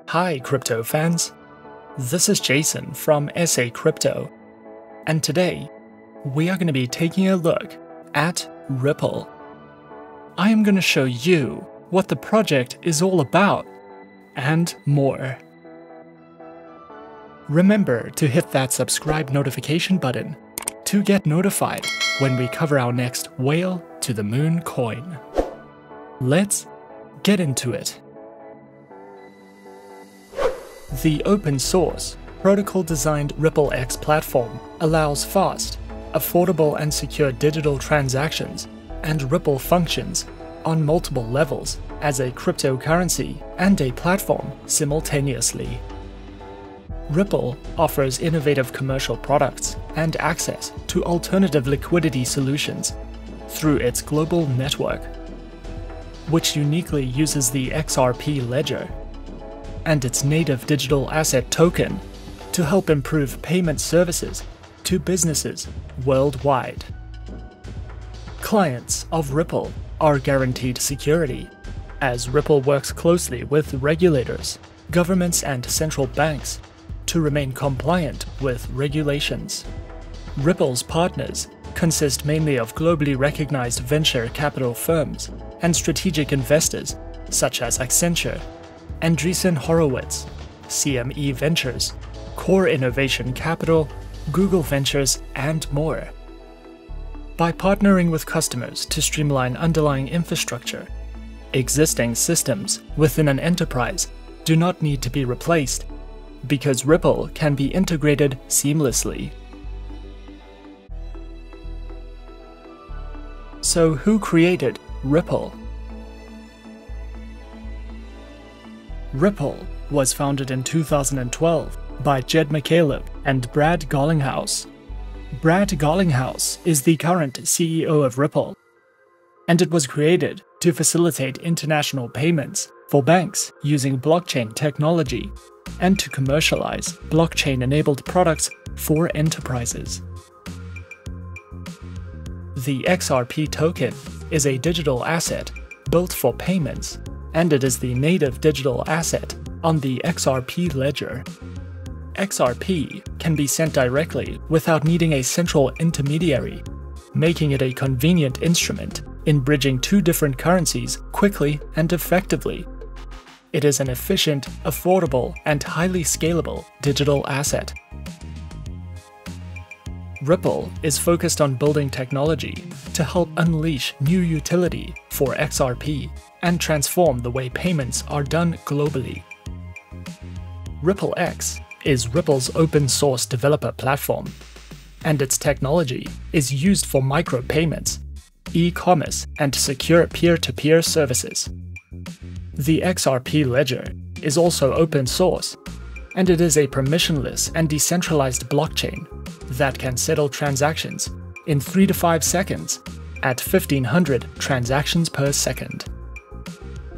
Hi crypto fans, this is Jason from SA Crypto, and today we are going to be taking a look at Ripple. I am going to show you what the project is all about and more. Remember to hit that subscribe notification button to get notified when we cover our next whale to the moon coin. Let's get into it. The open-source, protocol-designed RippleX platform allows fast, affordable and secure digital transactions and Ripple functions on multiple levels as a cryptocurrency and a platform simultaneously. Ripple offers innovative commercial products and access to alternative liquidity solutions through its global network, which uniquely uses the XRP Ledger and its native digital asset token to help improve payment services to businesses worldwide. Clients of Ripple are guaranteed security, as Ripple works closely with regulators, governments and central banks to remain compliant with regulations. Ripple's partners consist mainly of globally recognized venture capital firms and strategic investors such as Accenture, Andreessen Horowitz, CME Ventures, Core Innovation Capital, Google Ventures, and more. By partnering with customers to streamline underlying infrastructure, existing systems within an enterprise do not need to be replaced because Ripple can be integrated seamlessly. So who created Ripple? Ripple was founded in 2012 by Jed McCaleb and Brad Garlinghouse. Brad Garlinghouse is the current CEO of Ripple, and it was created to facilitate international payments for banks using blockchain technology and to commercialize blockchain-enabled products for enterprises. The XRP token is a digital asset built for payments, and it is the native digital asset on the XRP Ledger. XRP can be sent directly without needing a central intermediary, making it a convenient instrument in bridging two different currencies quickly and effectively. It is an efficient, affordable, and highly scalable digital asset. Ripple is focused on building technology to help unleash new utility for XRP and transform the way payments are done globally. RippleX is Ripple's open-source developer platform, and its technology is used for micropayments, e-commerce, and secure peer-to-peer services. The XRP Ledger is also open-source, and it is a permissionless and decentralized blockchain that can settle transactions in 3 to 5 seconds at 1,500 transactions per second.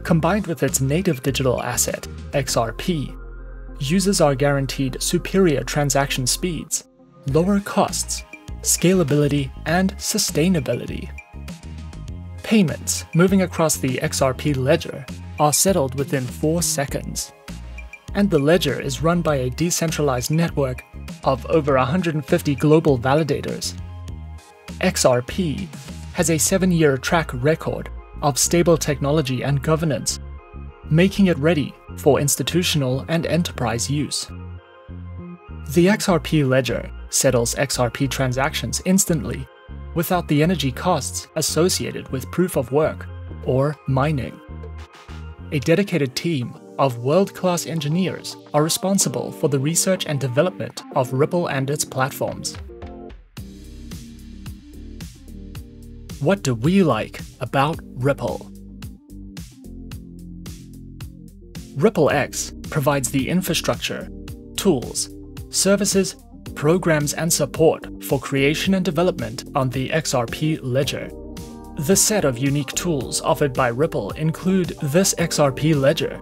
Combined with its native digital asset, XRP, users are guaranteed superior transaction speeds, lower costs, scalability, and sustainability. Payments moving across the XRP Ledger are settled within 4 seconds, and the ledger is run by a decentralized network of over 150 global validators. XRP has a 7-year track record of stable technology and governance, making it ready for institutional and enterprise use. The XRP Ledger settles XRP transactions instantly without the energy costs associated with proof of work or mining. A dedicated team of world-class engineers are responsible for the research and development of Ripple and its platforms. What do we like about Ripple? RippleX provides the infrastructure, tools, services, programs, and support for creation and development on the XRP Ledger. The set of unique tools offered by Ripple include this XRP Ledger,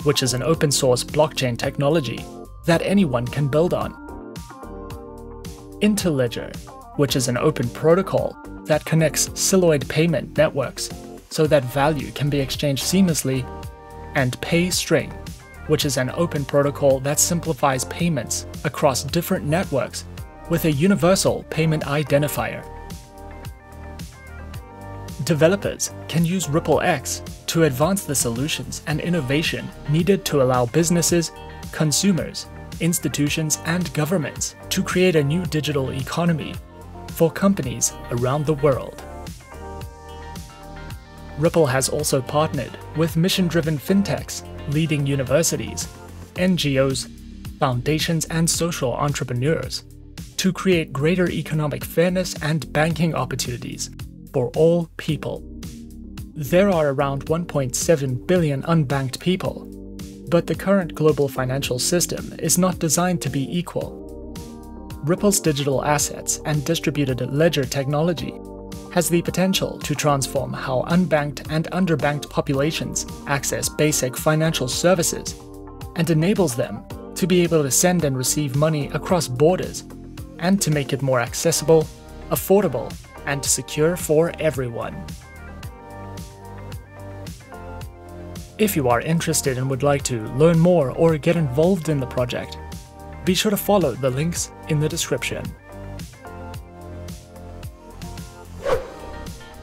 which is an open-source blockchain technology that anyone can build on. Interledger, which is an open protocol that connects Siloid payment networks so that value can be exchanged seamlessly, and PayString, which is an open protocol that simplifies payments across different networks with a universal payment identifier. Developers can use RippleX to advance the solutions and innovation needed to allow businesses, consumers, institutions, and governments to create a new digital economy for companies around the world. Ripple has also partnered with mission-driven fintechs, leading universities, NGOs, foundations, and social entrepreneurs to create greater economic fairness and banking opportunities for all people. There are around 1.7 billion unbanked people, but the current global financial system is not designed to be equal. Ripple's digital assets and distributed ledger technology has the potential to transform how unbanked and underbanked populations access basic financial services and enables them to be able to send and receive money across borders and to make it more accessible, affordable, and secure for everyone. If you are interested and would like to learn more or get involved in the project, be sure to follow the links in the description.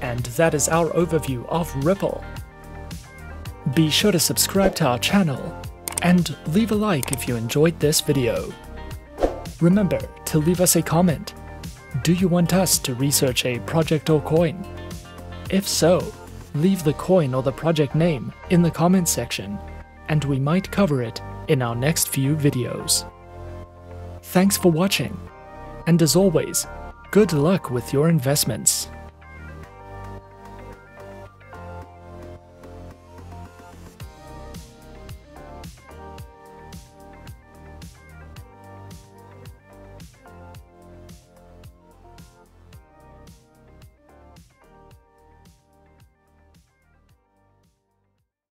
And that is our overview of Ripple. Be sure to subscribe to our channel and leave a like if you enjoyed this video. Remember to leave us a comment. Do you want us to research a project or coin? If so, leave the coin or the project name in the comments section, and we might cover it in our next few videos. Thanks for watching, and as always, good luck with your investments.